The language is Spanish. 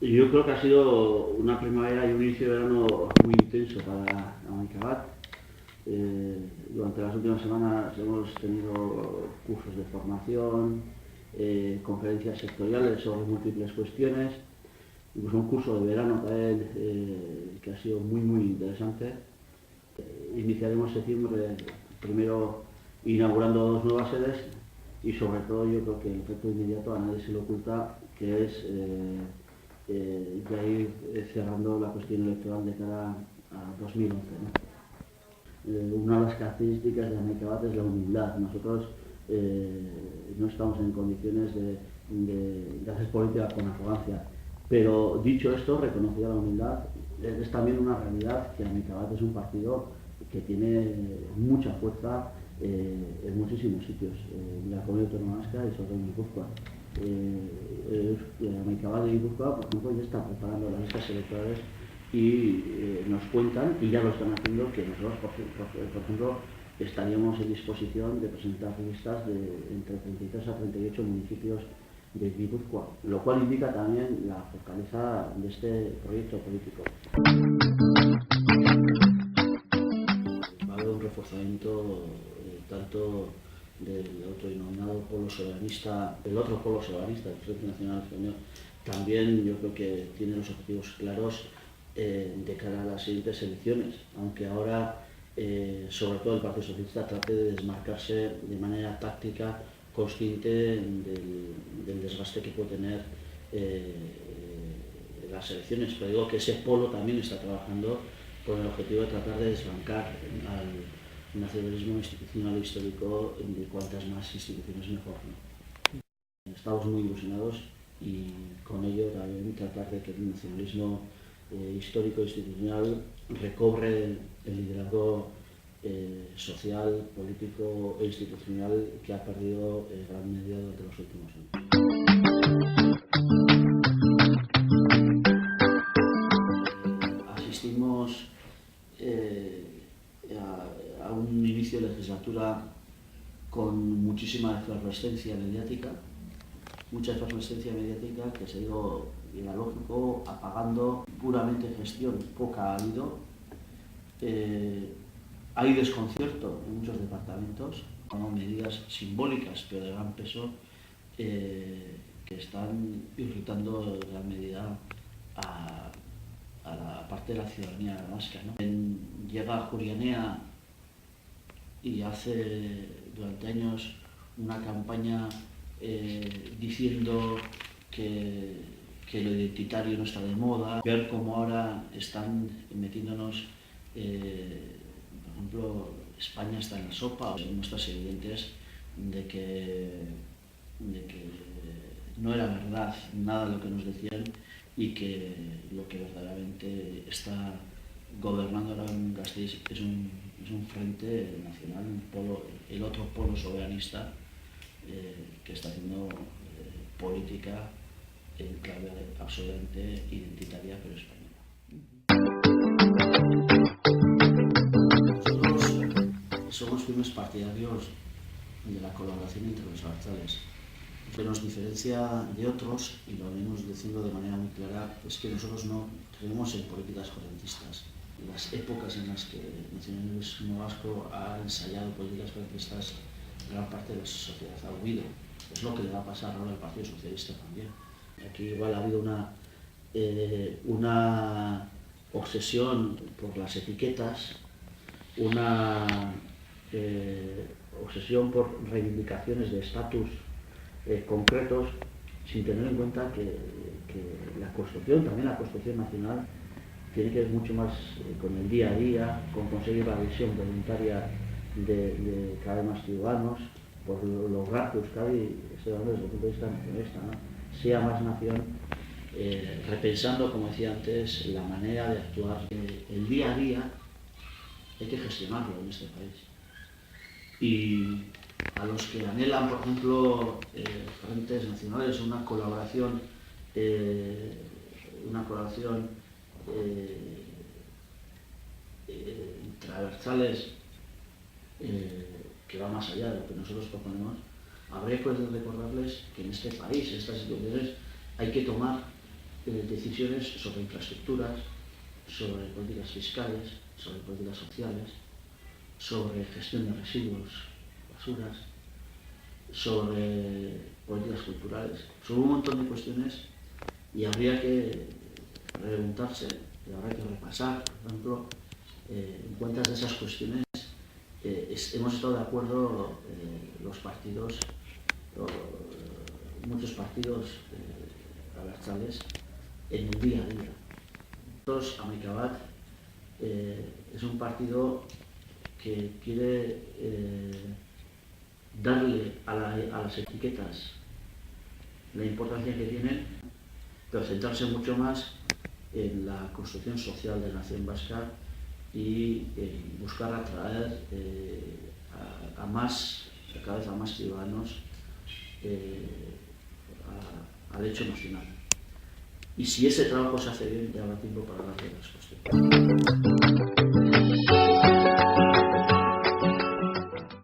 Yo creo que ha sido una primavera y un inicio de verano muy intenso para Amicabat. Durante las últimas semanas hemos tenido cursos de formación, conferencias sectoriales sobre múltiples cuestiones, incluso un curso de verano también que ha sido muy interesante. Iniciaremos septiembre primero inaugurando dos nuevas sedes y sobre todo yo creo que el efecto inmediato a nadie se le oculta, que es ya ir cerrando la cuestión electoral de cara a 2011, ¿no? Una de las características de Amicabat es la humildad. Nosotros no estamos en condiciones de hacer política con arrogancia, pero dicho esto, reconocida la humildad, es también una realidad que Amicabat es un partido que tiene mucha fuerza en muchísimos sitios, en la comunidad autónoma vasca y sobre todo en Guipúzcoa. Amicabat de Guipúzcoa, por ejemplo, ya está preparando las listas electorales y nos cuentan, y ya lo están haciendo, que nosotros, por ejemplo, estaríamos en disposición de presentar listas de entre 33 a 38 municipios de Guipúzcoa, lo cual indica también la fortaleza de este proyecto político. Va a haber un reforzamiento tanto del autodenominado polo soberanista, el otro polo soberanista, el Frente Nacional Español, también yo creo que tiene los objetivos claros de cara a las siguientes elecciones, aunque ahora sobre todo el Partido Socialista trate de desmarcarse de manera táctica, consciente del desgaste que puede tener las elecciones, pero digo que ese polo también está trabajando con el objetivo de tratar de desbancar al nacionalismo institucional e histórico de cuantas más instituciones mejor, ¿no? Estamos muy ilusionados y con ello también tratar de que el nacionalismo histórico e institucional recobre el liderazgo social, político e institucional que ha perdido en gran medida durante los últimos años. Asistimos a un inicio de legislatura con muchísima efervescencia mediática, que se ha ido, era lógico, apagando, puramente gestión, poca ha habido. Hay desconcierto en muchos departamentos, con medidas simbólicas pero de gran peso que están irritando en gran medida a la parte de la ciudadanía vasca, ¿no? Llega Jurianea y hace durante años una campaña diciendo que lo identitario no está de moda, ver cómo ahora están metiéndonos, por ejemplo, España está en la sopa, muestras evidentes de que no era verdad nada de lo que nos decían y que lo que verdaderamente está gobernando ahora en Gasteiz es un frente nacional, el otro polo soberanista que está haciendo política en clave absolutamente identitaria pero española. Nosotros somos firmes partidarios de la colaboración entre los abertzales. Lo que nos diferencia de otros, y lo venimos diciendo de manera muy clara, es que nosotros no creemos en políticas correntistas. Las épocas en las que el nacionalismo vasco ha ensayado políticas correntistas, gran parte de la sociedad ha huido. Es lo que le va a pasar ahora al Partido Socialista también. Aquí igual ha habido una obsesión por las etiquetas, una obsesión por reivindicaciones de estatus concretos, sin tener en cuenta que la construcción, también la construcción nacional, tiene que ver mucho más con el día a día, con conseguir la adhesión voluntaria de cada vez más ciudadanos, por lograr que Euskadi, desde el punto de vista nacionalista, ¿no?, sea más nación, repensando, como decía antes, la manera de actuar. El día a día hay que gestionarlo en este país. Y a los que anhelan, por ejemplo, frentes nacionales, una colaboración entre abertzales que va más allá de lo que nosotros proponemos, habría que recordarles que en este país, en estas situaciones, hay que tomar decisiones sobre infraestructuras, sobre políticas fiscales, sobre políticas sociales, sobre gestión de residuos, basuras, sobre políticas culturales, sobre un montón de cuestiones, y habría que preguntarse, y habrá que repasar, por ejemplo, en cuentas de esas cuestiones, hemos estado de acuerdo los partidos, muchos partidos abertzales, en el día a día. Nosotros, Amaikabat, es un partido que quiere darle a las etiquetas la importancia que tienen, pero centrarse mucho más en la construcción social de la nación vasca y buscar atraer cada vez a más ciudadanos al hecho nacional. Y si ese trabajo se hace bien, ya habrá tiempo para hablar de las cuestiones.